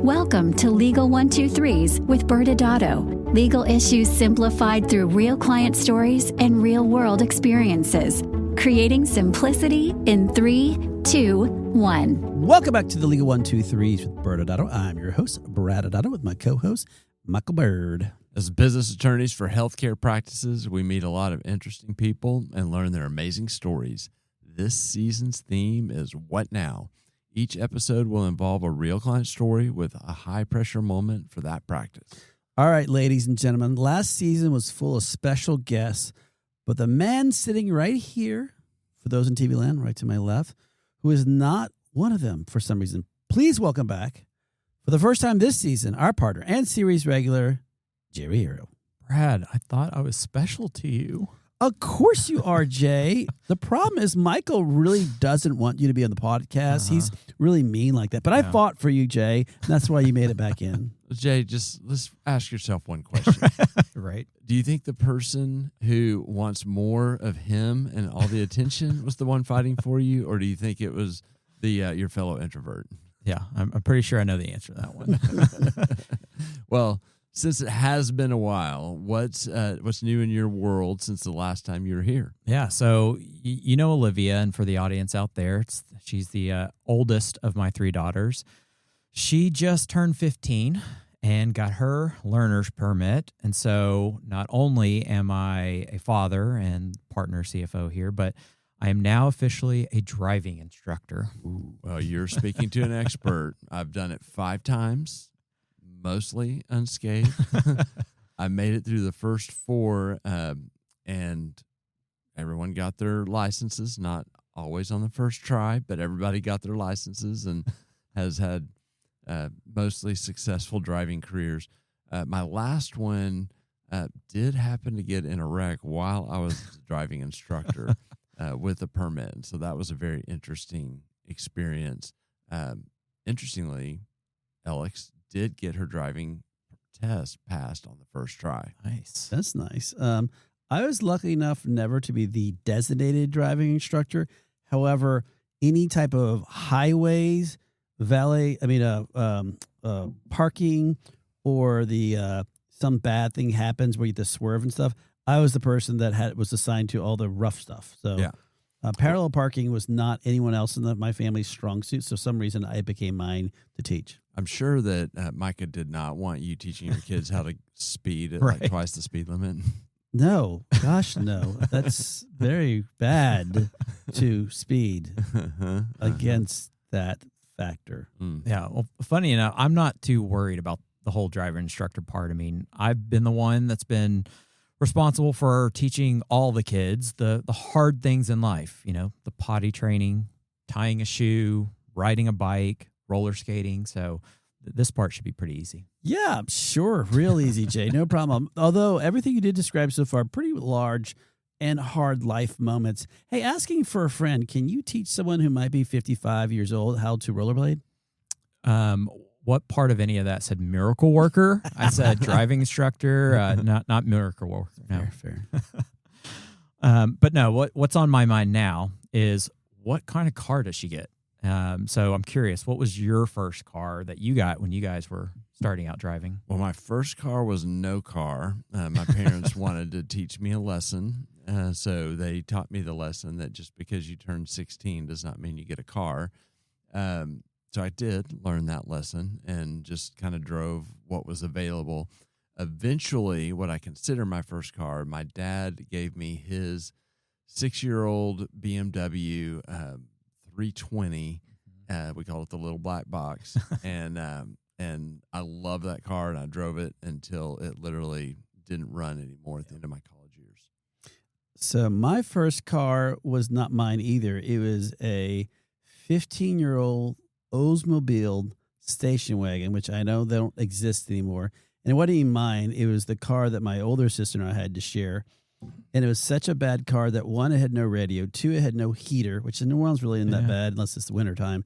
Welcome to Legal 123s with ByrdAdatto. Legal issues simplified through real client stories and real-world experiences. Creating simplicity in 3, 2, 1. Welcome back to the Legal 123s with ByrdAdatto. I'm your host, ByrdAdatto, with my co-host, Michael Byrd. As business attorneys for healthcare practices, we meet a lot of interesting people and learn their amazing stories. This season's theme is What Now? Each episode will involve a real client story with a high-pressure moment for that practice. All right, ladies and gentlemen, last season was full of special guests, but the man sitting right here, for those in TV land, right to my left, who is not one of them for some reason. Please welcome back, for the first time this season, our partner and series regular, Jay Reyero. Brad, I thought I was special to you. Of course you are, Jay. The problem is Michael really doesn't want you to be on the podcast. He's really mean like that. But I fought for you, Jay. And that's why you made it back in. Jay, just let's ask yourself one question. Right. Do you think the person who wants more of him and all the attention was the one fighting for you, or do you think it was the your fellow introvert? Yeah, I'm pretty sure I know the answer to that one. Well, since it has been a while, what's new in your world since the last time you were here? Yeah, so you know Olivia, and for the audience out there, she's the oldest of my 3 daughters. She just turned 15 and got her learner's permit, and so not only am I a father and partner CFO here, but I am now officially a driving instructor. Ooh, well, you're speaking to an expert. I've done it 5 times. Mostly unscathed. I made it through the first 4, and everyone got their licenses, not always on the first try, but everybody got their licenses and has had mostly successful driving careers. My last one did happen to get in a wreck while I was a driving instructor with a permit, and so that was a very interesting experience. Interestingly, Alex did get her driving test passed on the first try. Nice. That's nice. I was lucky enough never to be the designated driving instructor. However, any type of highways, parking, or the some bad thing happens where you have to swerve and stuff, I was the person that was assigned to all the rough stuff. So yeah. Parallel parking was not anyone else in my family's strong suit. So for some reason, I became mine to teach. I'm sure that Micah did not want you teaching your kids how to speed at Right. like twice the speed limit. No, gosh, no. That's very bad to speed against that factor. Yeah, well, funny enough, I'm not too worried about the whole driver instructor part. I mean, I've been the one that's been responsible for teaching all the kids the hard things in life, the potty training, tying a shoe, riding a bike, roller skating. So this part should be pretty easy. Yeah, sure. Real easy, Jay. No problem. Although everything you did describe so far, pretty large and hard life moments. Hey, asking for a friend, can you teach someone who might be 55 years old how to rollerblade? What part of any of that said miracle worker? I said driving instructor, not miracle worker. No. Fair. But no, what's on my mind now is what kind of car does she get? So I'm curious, what was your first car that you got when you guys were starting out driving? Well, my first car was no car. My parents wanted to teach me a lesson. So they taught me the lesson that just because you turn 16 does not mean you get a car. So I did learn that lesson and just kind of drove what was available. Eventually, what I consider my first car, my dad gave me his 6-year-old BMW 320. We call it the little black box. And I love that car, and I drove it until it literally didn't run anymore at the end of my college years. So my first car was not mine either. It was a 15-year-old Oldsmobile station wagon, which I know they don't exist anymore. And it wasn't even mine. It was the car that my older sister and I had to share. And it was such a bad car that 1, it had no radio. 2, it had no heater, which in New Orleans really isn't that bad unless it's the wintertime.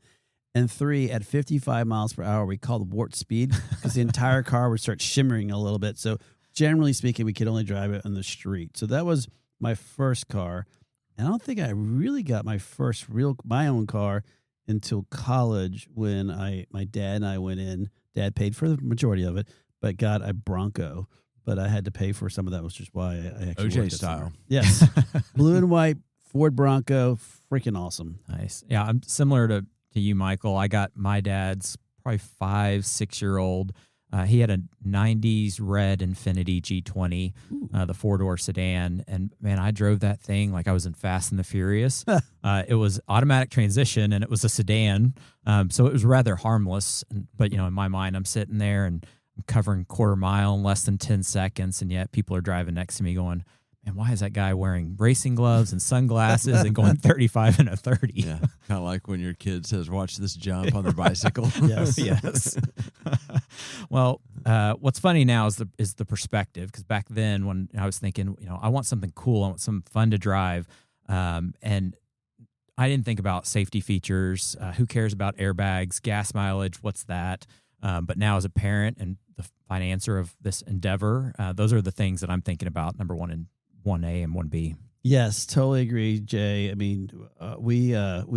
And 3, at 55 miles per hour, we called warp speed because the entire car would start shimmering a little bit. So generally speaking, we could only drive it on the street. So that was my first car. And I don't think I really got my first my own car until college when my dad and I went in Dad paid for the majority of it, but got a Bronco. But I had to pay for some of that, which is why I actually OJ worked at style. Summer. Yes. Blue and white Ford Bronco. Freaking awesome. Nice. Yeah, I'm similar to you, Michael. I got my dad's probably 5-6-year-old. He had a 90s red Infiniti G20, the 4-door sedan. And, man, I drove that thing like I was in Fast and the Furious. It was automatic transmission, and it was a sedan. So it was rather harmless. But, in my mind, I'm sitting there, and I'm covering quarter mile in less than 10 seconds, and yet people are driving next to me going, man, why is that guy wearing racing gloves and sunglasses and going 35 and a 30? Yeah, kind of like when your kid says, watch this jump on their bicycle. Yes. Yes. Well, what's funny now is the perspective, because back then when I was thinking, I want something cool, I want something fun to drive, and I didn't think about safety features. Who cares about airbags, gas mileage? What's that? But now as a parent and the financer of this endeavor, those are the things that I'm thinking about, number one and 1A and 1B. Yes, totally agree, Jay. I mean, we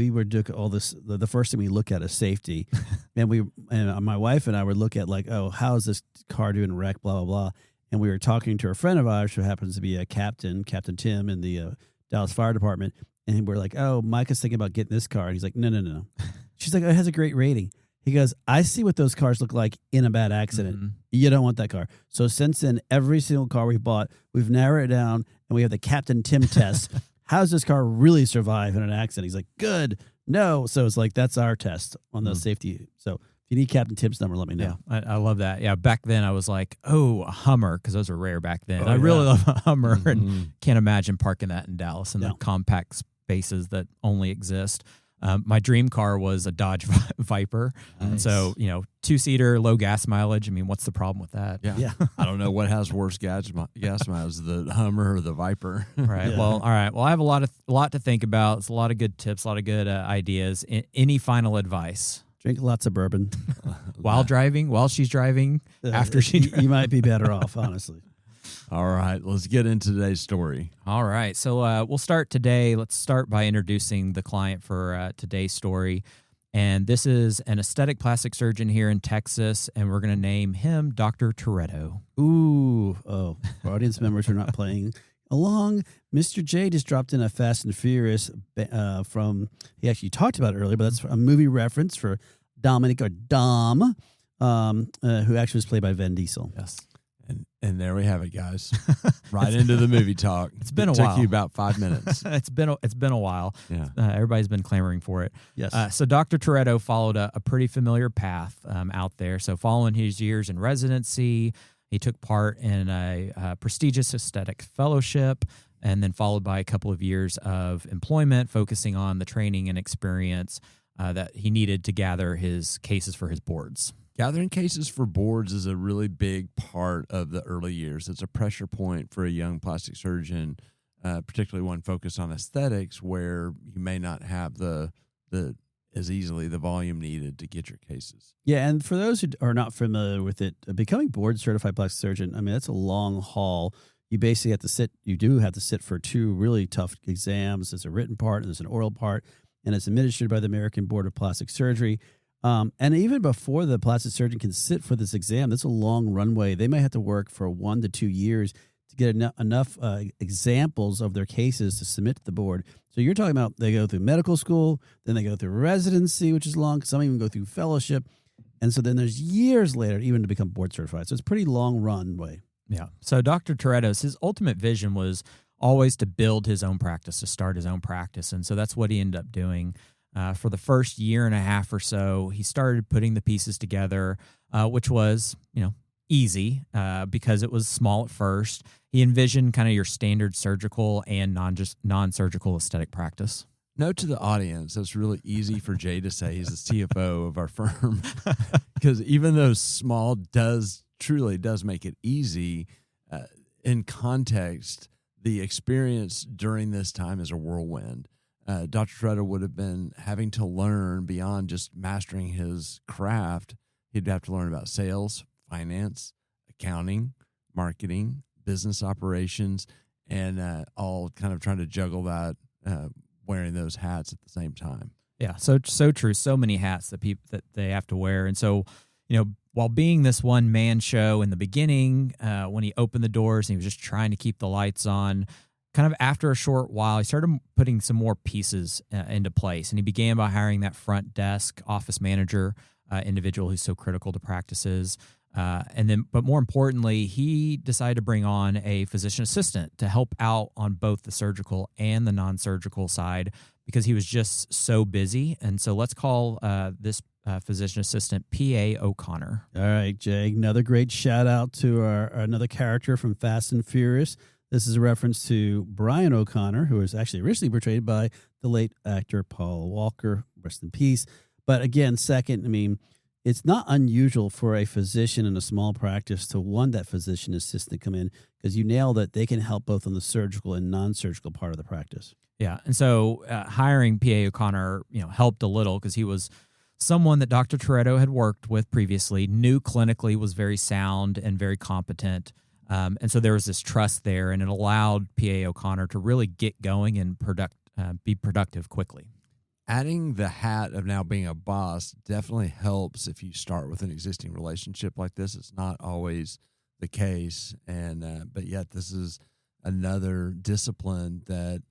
were doing all this. The first thing we look at is safety, and my wife and I would look at like, oh, how is this car doing wreck, blah blah blah. And we were talking to a friend of ours who happens to be a Captain Tim in the Dallas Fire Department, and we're like, oh, Micah's thinking about getting this car, and he's like, no. She's like, oh, it has a great rating. He goes, I see what those cars look like in a bad accident. Mm-hmm. You don't want that car. So since then, every single car we've bought, we've narrowed it down, and we have the Captain Tim test. How does this car really survive in an accident? He's like, good. No. So it's like, that's our test on the safety. So if you need Captain Tim's number, let me know. Yeah, I love that. Yeah, back then I was like, oh, a Hummer, because those are rare back then. Oh, I really yeah. love a Hummer and can't imagine parking that in Dallas in the compact spaces that only exist. My dream car was a Dodge Viper. Nice. And so, 2-seater, low gas mileage. I mean, what's the problem with that? Yeah. I don't know what has worse gas miles, the Hummer or the Viper. Right. Yeah. Well, all right. Well, I have a lot to think about. It's a lot of good tips, a lot of good ideas. Any final advice? Drink lots of bourbon. While she's driving, after she drives? You might be better off, honestly. All right, let's get into today's story. All right. So we'll start today. Let's start by introducing the client for today's story. And this is an aesthetic plastic surgeon here in Texas, and we're going to name him Dr. Toretto. Ooh. Oh, for audience members who are not playing along, Mr. J just dropped in a Fast and Furious he actually talked about it earlier, but that's a movie reference for Dominic or Dom, who actually was played by Vin Diesel. Yes. And there we have it, guys. Right into the movie talk. It's been a while. while. Took you about 5 minutes. It's been a while. Yeah. Everybody's been clamoring for it. Yes. So Dr. Toretto followed a pretty familiar path out there. So following his years in residency, he took part in a prestigious aesthetic fellowship, and then followed by a couple of years of employment, focusing on the training and experience that he needed to gather his cases for his boards. Gathering cases for boards is a really big part of the early years. It's a pressure point for a young plastic surgeon, particularly one focused on aesthetics, where you may not have the as easily the volume needed to get your cases. Yeah, and for those who are not familiar with it, becoming board certified plastic surgeon, I mean, that's a long haul. You basically have to sit. You do have to sit for 2 really tough exams. There's a written part and there's an oral part, and it's administered by the American Board of Plastic Surgery. And even before the plastic surgeon can sit for this exam, that's a long runway. They may have to work for 1 to 2 years to get enough examples of their cases to submit to the board. So you're talking about they go through medical school, then they go through residency, which is long. Some even go through fellowship. And so then there's years later even to become board certified. So it's a pretty long runway. Yeah. So Dr. Toretto's, his ultimate vision was always to build his own practice, to start his own practice. And so that's what he ended up doing. For the first year and a half or so, he started putting the pieces together, which was, easy because it was small at first. He envisioned kind of your standard surgical and non-surgical aesthetic practice. Note to the audience, that's really easy for Jay to say. He's the CFO of our firm. Because even though small truly does make it easy, in context, the experience during this time is a whirlwind. Dr. Toretto would have been having to learn beyond just mastering his craft. He'd have to learn about sales, finance, accounting, marketing, business operations, and all kind of trying to juggle that, wearing those hats at the same time. Yeah, so true. So many hats that they have to wear, and so while being this one-man show in the beginning, when he opened the doors and he was just trying to keep the lights on, kind of after a short while, he started putting some more pieces into place. And he began by hiring that front desk office manager individual who's so critical to practices. But more importantly, he decided to bring on a physician assistant to help out on both the surgical and the non-surgical side because he was just so busy. And so let's call this physician assistant P.A. O'Connor. All right, Jay, another great shout out to another character from Fast and Furious. This is a reference to Brian O'Connor, who was actually originally portrayed by the late actor Paul Walker, rest in peace. But again, second, I mean, it's not unusual for a physician in a small practice to want that physician assistant to come in because you nailed it. They can help both on the surgical and non-surgical part of the practice. Yeah, and so hiring P.A. O'Connor, helped a little because he was someone that Dr. Toretto had worked with previously, knew clinically, was very sound and very competent. And so there was this trust there, and it allowed P.A. O'Connor to really get going and be productive quickly. Adding the hat of now being a boss definitely helps if you start with an existing relationship like this. It's not always the case, but yet this is another discipline that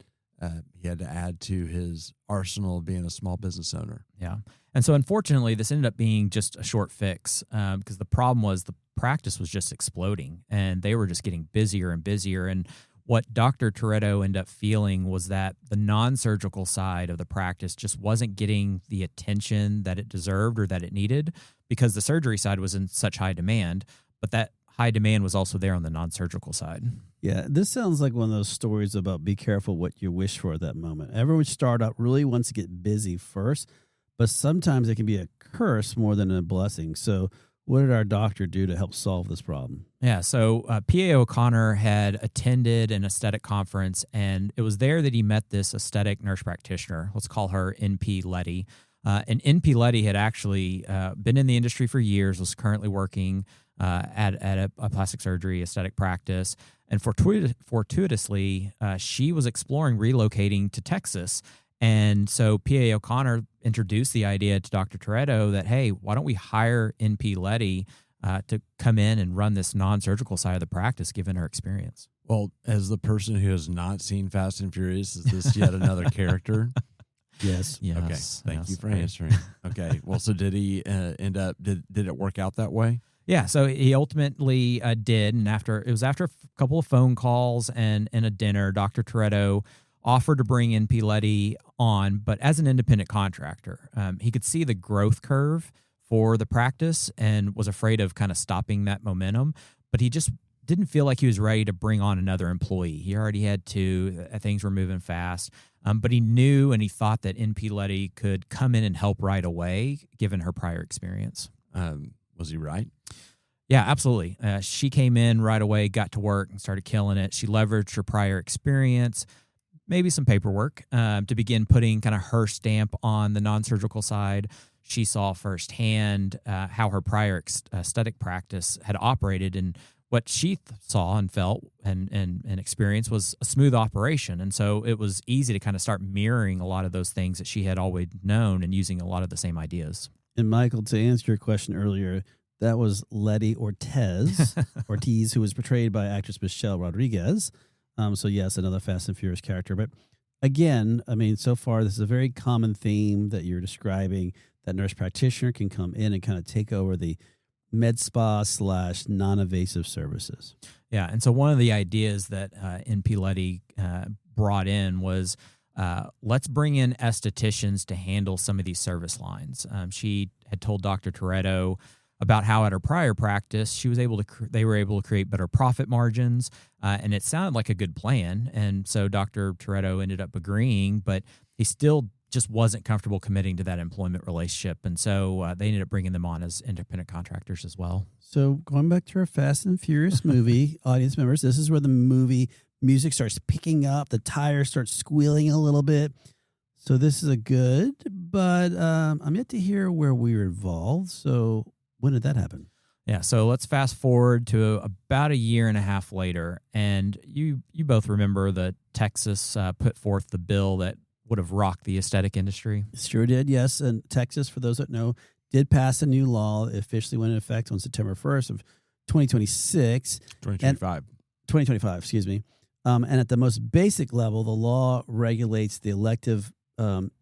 he had to add to his arsenal of being a small business owner. Yeah. And so unfortunately, this ended up being just a short fix because the problem was the practice was just exploding and they were just getting busier and busier. And what Dr. Toretto ended up feeling was that the non-surgical side of the practice just wasn't getting the attention that it deserved or that it needed because the surgery side was in such high demand, but that high demand was also there on the non-surgical side. Yeah, this sounds like one of those stories about be careful what you wish for at that moment. Everyone startup really wants to get busy first, but sometimes it can be a curse more than a blessing. So what did our doctor do to help solve this problem? Yeah, so P.A. O'Connor had attended an aesthetic conference, and it was there that he met this aesthetic nurse practitioner. Let's call her N.P. Letty. And N.P. Letty had actually been in the industry for years, was currently working at a plastic surgery aesthetic practice. And fortuitously, she was exploring relocating to Texas. And so P.A. O'Connor introduced the idea to Dr. Toretto that, hey, why don't we hire N.P. Letty to come in and run this non-surgical side of the practice, given her experience? Well, as the person who has not seen Fast and Furious, is this yet another character? Yes. Okay. Thank you for answering. Okay. Well, so did he end up, did it work out that way? Yeah, so he ultimately did, and after a couple of phone calls and a dinner, Dr. Toretto offered to bring N.P. Letty on, but as an independent contractor. He could see the growth curve for the practice and was afraid of kind of stopping that momentum, but he just didn't feel like he was ready to bring on another employee. He already had two. Things were moving fast, but he knew and he thought that N.P. Letty could come in and help right away, given her prior experience. Was he right? Yeah, absolutely. She came in right away, got to work, and started killing it. She leveraged her prior experience, maybe some paperwork, to begin putting kind of her stamp on the non-surgical side. She saw firsthand how her prior aesthetic practice had operated, and what she saw and felt and experienced was a smooth operation. And so it was easy to kind of start mirroring a lot of those things that she had always known and using a lot of the same ideas. And Michael, to answer your question earlier, that was Letty Ortiz, who was portrayed by actress Michelle Rodriguez. So yes, another Fast and Furious character. But again, I mean, so far, this is a very common theme that you're describing, that nurse practitioner can come in and kind of take over the med spa / non-invasive services. Yeah. And so one of the ideas that N.P. Letty brought in was, let's bring in estheticians to handle some of these service lines. She had told Dr. Toretto about how at her prior practice, they were able to create better profit margins, and it sounded like a good plan. And so Dr. Toretto ended up agreeing, but he still just wasn't comfortable committing to that employment relationship. And so they ended up bringing them on as independent contractors as well. So going back to our Fast and Furious movie, audience members, this is where the movie music starts picking up, the tires start squealing a little bit. So this is a good, but I'm yet to hear where we were involved. So when did that happen? Yeah, so let's fast forward to about a year and a half later, and you both remember that Texas put forth the bill that would have rocked the aesthetic industry. Sure did, yes. And Texas, for those that know, did pass a new law. It officially went into effect on September 1st of 2026. 2025, excuse me. And at the most basic level, the law regulates the elective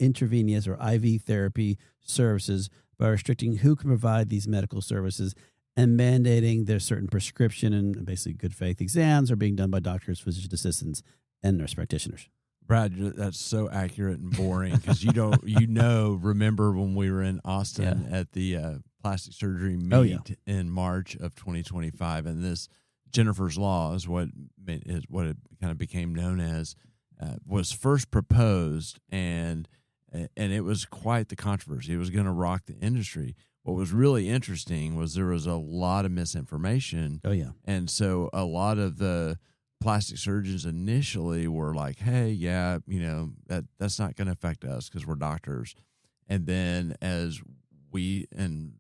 intravenous or IV therapy services by restricting who can provide these medical services and mandating there's certain prescription and basically good faith exams are being done by doctors, physician assistants, and nurse practitioners. Brad, that's so accurate and boring because remember when we were in Austin at the plastic surgery meet in March of 2025, and this Jennifer's Law is what it kind of became known as, was first proposed, and it was quite the controversy. It was going to rock the industry. What was really interesting was there was a lot of misinformation. Oh, yeah. And so a lot of the plastic surgeons initially were like, hey, that's not going to affect us because we're doctors. And then as we and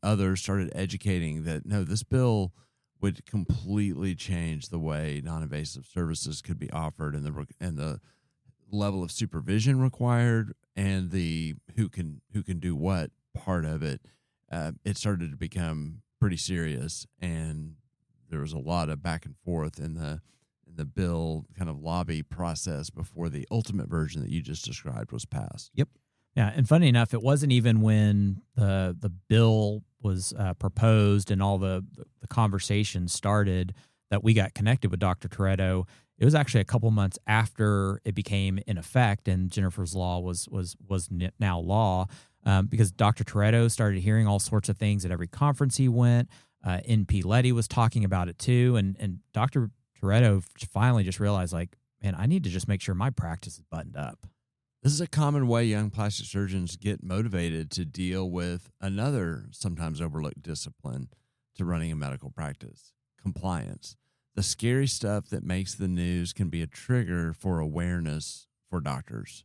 others started educating that, no, this bill would completely change the way non-invasive services could be offered and the level of supervision required and the who can do what part of it, it started to become pretty serious, and there was a lot of back and forth in the bill kind of lobby process before the ultimate version that you just described was passed. Yep. Yeah, and funny enough, it wasn't even when the bill was proposed and all the conversation started that we got connected with Dr. Toretto. It was actually a couple months after it became in effect and Jennifer's Law was now law, because Dr. Toretto started hearing all sorts of things at every conference he went. NP Letty was talking about it too, and Dr. Toretto finally just realized, like, man, I need to just make sure my practice is buttoned up. This is a common way young plastic surgeons get motivated to deal with another sometimes overlooked discipline to running a medical practice: compliance. The scary stuff that makes the news can be a trigger for awareness for doctors.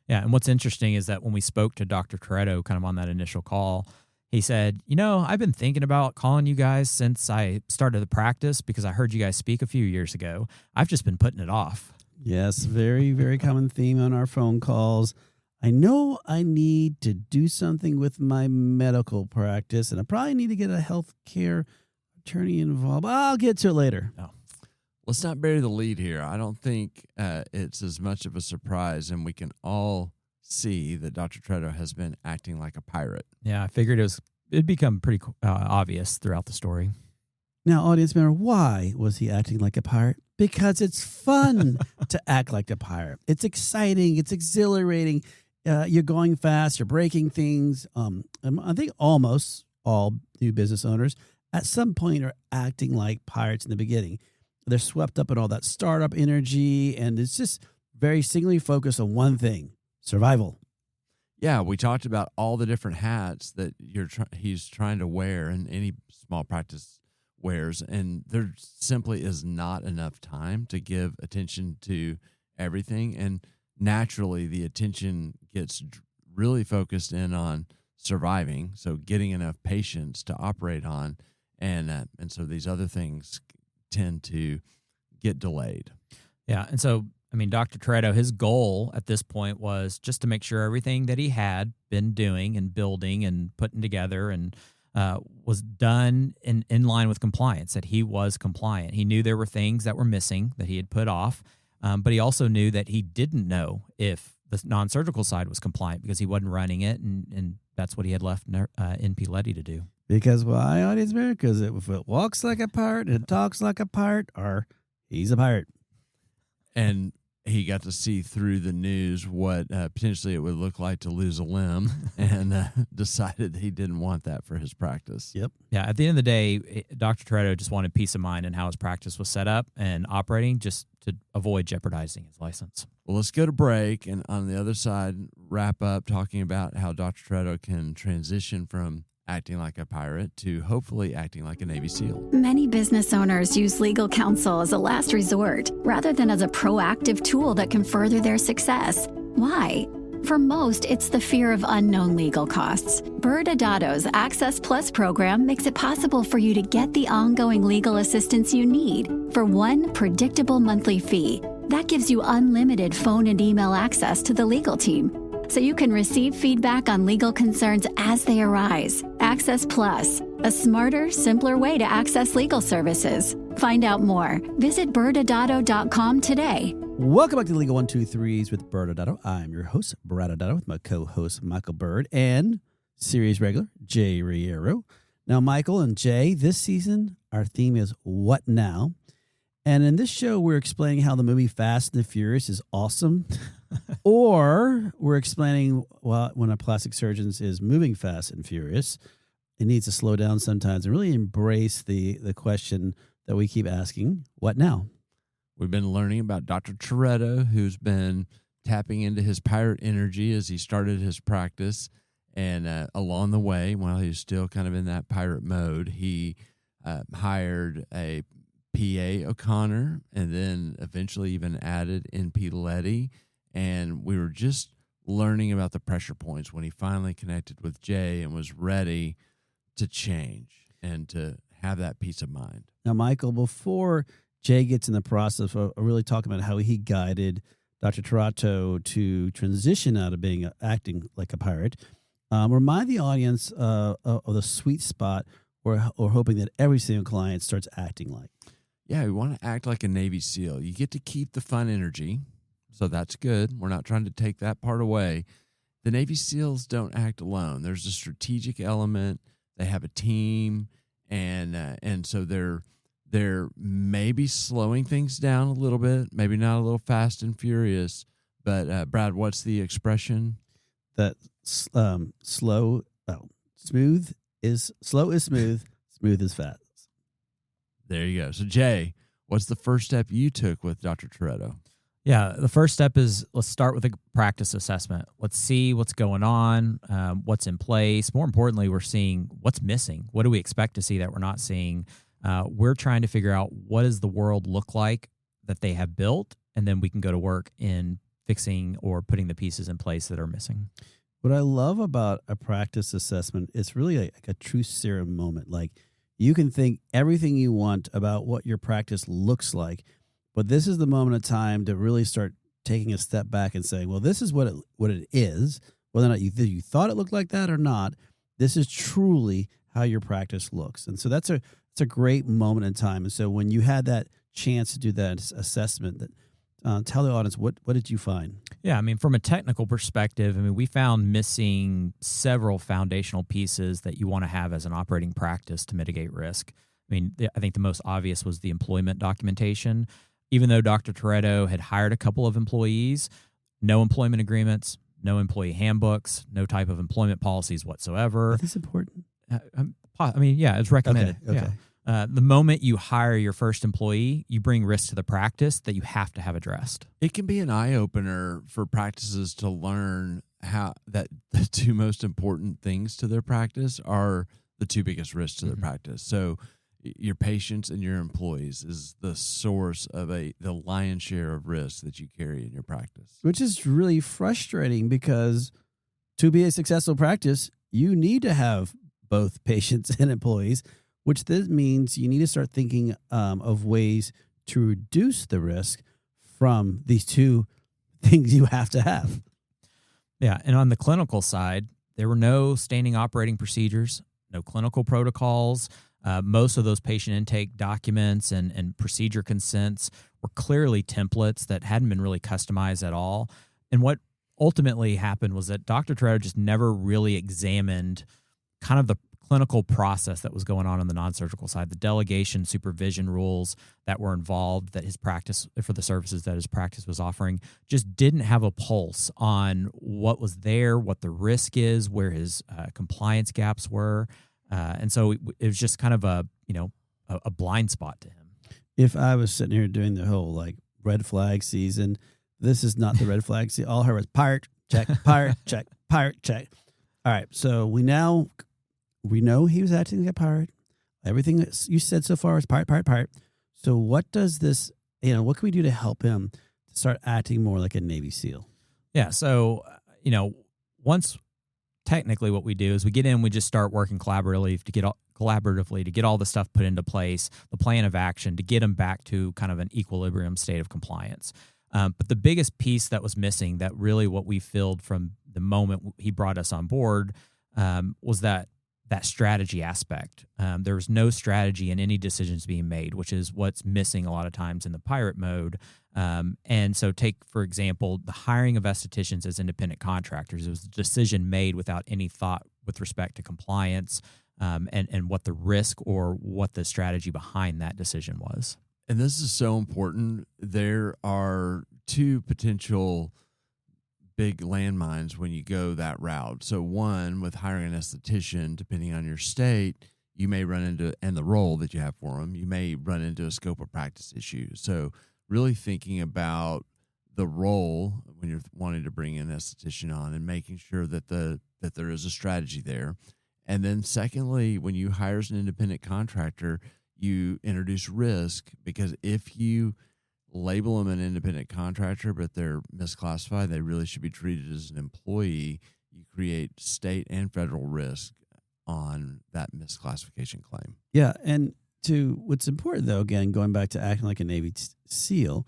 Yeah, and what's interesting is that when we spoke to Dr. Toretto kind of on that initial call, he said, I've been thinking about calling you guys since I started the practice because I heard you guys speak a few years ago. I've just been putting it off. Yes, very, very common theme on our phone calls. I know I need to do something with my medical practice, and I probably need to get a healthcare attorney involved. I'll get to it later. No. Let's not bury the lead here. I don't think it's as much of a surprise, and we can all see that Dr. Toretto has been acting like a pirate. Yeah, I figured it'd become pretty obvious throughout the story. Now, audience member, why was he acting like a pirate? Because it's fun to act like a pirate. It's exciting. It's exhilarating. You're going fast. You're breaking things. I think almost all new business owners at some point are acting like pirates in the beginning. They're swept up in all that startup energy, and it's just very singly focused on one thing: survival. Yeah, we talked about all the different hats that he's trying to wear in any small practice wears, and there simply is not enough time to give attention to everything. And naturally, the attention gets really focused in on surviving, so getting enough patients to operate on, and so these other things tend to get delayed. Yeah, and so, I mean, Dr. Toretto, his goal at this point was just to make sure everything that he had been doing and building and putting together and was done in line with compliance, that he was compliant. He knew there were things that were missing that he had put off, but he also knew that he didn't know if the non-surgical side was compliant because he wasn't running it, and that's what he had left NP Letty to do. Because why, audience member? Because if it walks like a pirate and it talks like a pirate, or he's a pirate. And he got to see through the news what potentially it would look like to lose a limb, and decided that he didn't want that for his practice. Yep. Yeah, at the end of the day, Dr. Toretto just wanted peace of mind in how his practice was set up and operating, just to avoid jeopardizing his license. Well, let's go to break, and on the other side, wrap up talking about how Dr. Toretto can transition from acting like a pirate to hopefully acting like a Navy SEAL. Many business owners use legal counsel as a last resort rather than as a proactive tool that can further their success. Why? For most, it's the fear of unknown legal costs. ByrdAdatto's Access Plus program makes it possible for you to get the ongoing legal assistance you need for one predictable monthly fee. That gives you unlimited phone and email access to the legal team. so you can receive feedback on legal concerns as they arise. Access Plus, a smarter, simpler way to access legal services. Find out more. Visit ByrdAdatto.com today. Welcome back to Legal 123s with ByrdAdatto. I'm your host, ByrdAdatto, with my co-host, Michael Byrd, and series regular, Jay Reyero. Now, Michael and Jay, this season, our theme is What Now? And in this show, we're explaining how the movie Fast and the Furious is awesome, or we're explaining, well, when a plastic surgeon is moving fast and furious, it needs to slow down sometimes and really embrace the question that we keep asking, what now? We've been learning about Dr. Toretto, who's been tapping into his pirate energy as he started his practice. And along the way, while he was still kind of in that pirate mode, he hired a P.A. O'Connor and then eventually even added N.P. Letty. And we were just learning about the pressure points when he finally connected with Jay and was ready to change and to have that peace of mind. Now, Michael, before Jay gets in the process of really talking about how he guided Dr. Toretto to transition out of being acting like a pirate, remind the audience of the sweet spot we're hoping that every single client starts acting like. Yeah, we want to act like a Navy SEAL. You get to keep the fun energy, so that's good. We're not trying to take that part away. The Navy SEALs don't act alone. There's a strategic element. They have a team, and so they're maybe slowing things down a little bit, maybe not a little fast and furious. But Brad, what's the expression? That smooth is smooth, smooth is fast. There you go. So, Jay, what's the first step you took with Dr. Toretto? Yeah, the first step is let's start with a practice assessment. Let's see what's going on, what's in place. More importantly, we're seeing what's missing. What do we expect to see that we're not seeing? We're trying to figure out what does the world look like that they have built, and then we can go to work in fixing or putting the pieces in place that are missing. What I love about a practice assessment, it's really like a truth serum moment. Like, you can think everything you want about what your practice looks like, but this is the moment of time to really start taking a step back and saying, well, this is what it is, whether or not you thought it looked like that or not. This is truly how your practice looks. And so it's a great moment in time. And so when you had that chance to do that assessment, that tell the audience, what did you find? Yeah, I mean, from a technical perspective, we found missing several foundational pieces that you want to have as an operating practice to mitigate risk. I think the most obvious was the employment documentation. Even though Dr. Toretto had hired a couple of employees, no employment agreements, no employee handbooks, no type of employment policies whatsoever. Is this important? Yeah, it's recommended. Okay. Yeah. The moment you hire your first employee, you bring risk to the practice that you have to have addressed. It can be an eye-opener for practices to learn how that the two most important things to their practice are the two biggest risks to their practice. So your patients and your employees is the source of the lion's share of risk that you carry in your practice. Which is really frustrating because to be a successful practice, you need to have both patients and employees, which this means you need to start thinking of ways to reduce the risk from these two things you have to have. Yeah, and on the clinical side, there were no standing operating procedures, no clinical protocols. Most of those patient intake documents and procedure consents were clearly templates that hadn't been really customized at all. And what ultimately happened was that Dr. Toretto just never really examined kind of the clinical process that was going on the non-surgical side, the delegation supervision rules that were involved that his practice, for the services that his practice was offering, just didn't have a pulse on what was there, what the risk is, where his compliance gaps were. And so it was just kind of a blind spot to him. If I was sitting here doing the whole red flag season, this is not the red flag season. All I heard was pirate check, pirate check, pirate check. All right, so we know he was acting like a pirate. Everything that you said so far is pirate, pirate, pirate. So what does this, what can we do to help him to start acting more like a Navy SEAL? Yeah, so, once technically what we do is we get in, we just start working collaboratively to get all the stuff put into place, the plan of action to get him back to kind of an equilibrium state of compliance. But the biggest piece that was missing, that really what we filled from the moment he brought us on board was that strategy aspect. There was no strategy in any decisions being made, which is what's missing a lot of times in the pirate mode. And so take, for example, the hiring of estheticians as independent contractors. It was a decision made without any thought with respect to compliance and what the risk or what the strategy behind that decision was. And this is so important. There are two potential big landmines when you go that route. So one, with hiring an esthetician, depending on your state, you may run into, and the role that you have for them, you may run into a scope of practice issue. So really thinking about the role when you're wanting to bring an esthetician on and making sure that that there is a strategy there. And then secondly, when you hire as an independent contractor, you introduce risk, because if you label them an independent contractor, but they're misclassified, they really should be treated as an employee. You create state and federal risk on that misclassification claim. Yeah. And what's important, though, again, going back to acting like a Navy SEAL,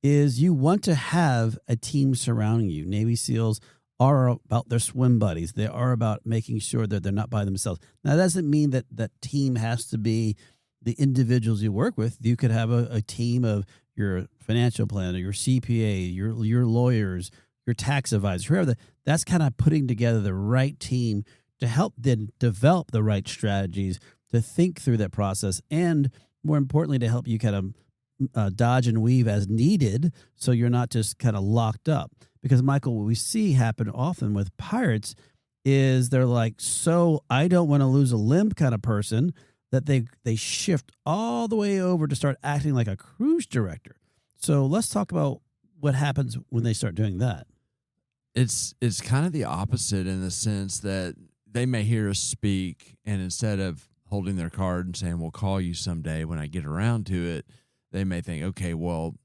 is you want to have a team surrounding you. Navy SEALs are about their swim buddies. They are about making sure that they're not by themselves. Now, that doesn't mean that that team has to be the individuals you work with. You could have a team of your financial planner, your CPA, your lawyers, your tax advisor, whoever. That's kind of putting together the right team to help then develop the right strategies, to think through that process, and more importantly, to help you kind of dodge and weave as needed, so you're not just kind of locked up. Because, Michael, what we see happen often with pirates is they're like, so I don't want to lose a limb kind of person, that they shift all the way over to start acting like a cruise director. So let's talk about what happens when they start doing that. It's kind of the opposite, in the sense that they may hear us speak, and instead of holding their card and saying, we'll call you someday when I get around to it, they may think, okay, well,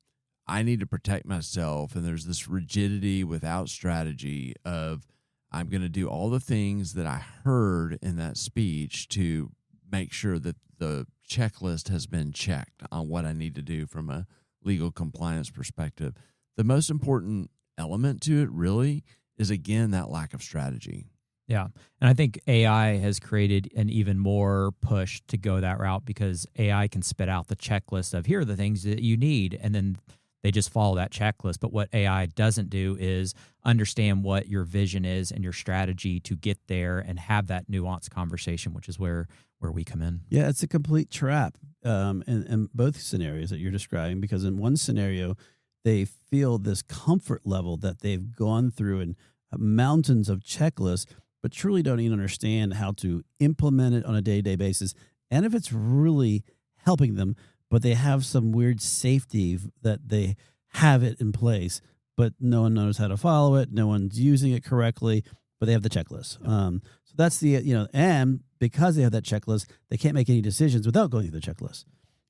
I need to protect myself. And there's this rigidity without strategy of, I'm going to do all the things that I heard in that speech to make sure that the checklist has been checked on what I need to do from a legal compliance perspective. The most important element to it really is, again, that lack of strategy. Yeah. And I think AI has created an even more push to go that route, because AI can spit out the checklist of, here are the things that you need, and then they just follow that checklist. But what AI doesn't do is understand what your vision is and your strategy to get there and have that nuanced conversation, which is where we come in. Yeah, it's a complete trap in both scenarios that you're describing, because in one scenario, they feel this comfort level that they've gone through and mountains of checklists, but truly don't even understand how to implement it on a day-to-day basis. And if it's really helping them, but they have some weird safety that they have it in place, but no one knows how to follow it. No one's using it correctly, but they have the checklist. So that's and because they have that checklist, they can't make any decisions without going through the checklist.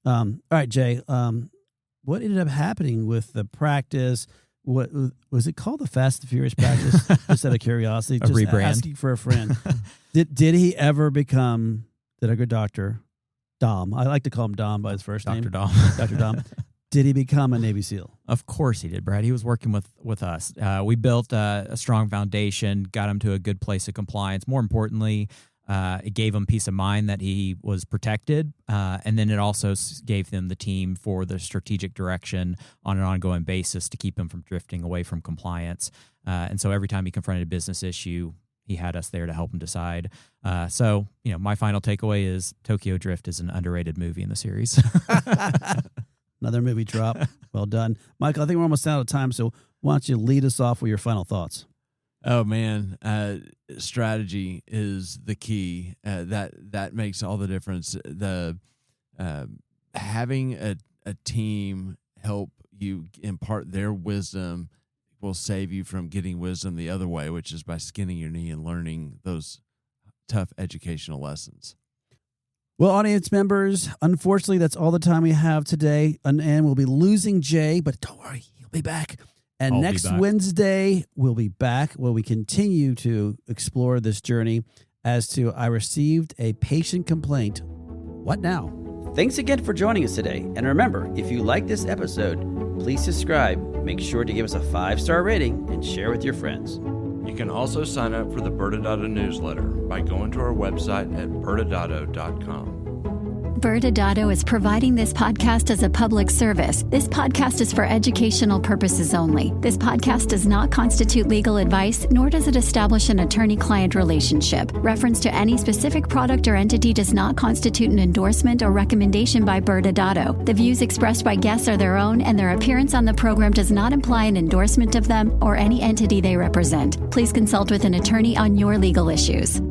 All right, Jay, what ended up happening with the practice? What was it called? The Fast and Furious practice? Just out of curiosity, just rebrand. Asking for a friend. Did he ever become? Did a good doctor? Dom. I like to call him Dom by his first name. Dr. Dom. Dr. Dom. Did he become a Navy SEAL? Of course he did, Brad. He was working with us. We built a strong foundation, got him to a good place of compliance. More importantly, it gave him peace of mind that he was protected. And then it also gave them the team for the strategic direction on an ongoing basis to keep him from drifting away from compliance. And so every time he confronted a business issue, he had us there to help him decide. So, my final takeaway is Tokyo Drift is an underrated movie in the series. Another movie drop. Well done. Michael, I think we're almost out of time, so why don't you lead us off with your final thoughts? Oh, man. Strategy is the key. That makes all the difference. Having a team help you impart their wisdom will save you from getting wisdom the other way, which is by skinning your knee and learning those tough educational lessons. Well, audience members, unfortunately, that's all the time we have today. And we'll be losing Jay, but don't worry, he'll be back. And next Wednesday, we'll be back where we continue to explore this journey as to I received a patient complaint. What now? Thanks again for joining us today. And remember, if you like this episode, please subscribe. Make sure to give us a 5-star rating and share with your friends. You can also sign up for the ByrdAdatto newsletter by going to our website at ByrdAdatto.com. ByrdAdatto is providing this podcast as a public service. This podcast is for educational purposes only. This podcast does not constitute legal advice, nor does it establish an attorney-client relationship. Reference to any specific product or entity does not constitute an endorsement or recommendation by ByrdAdatto. The views expressed by guests are their own, and their appearance on the program does not imply an endorsement of them or any entity they represent. Please consult with an attorney on your legal issues.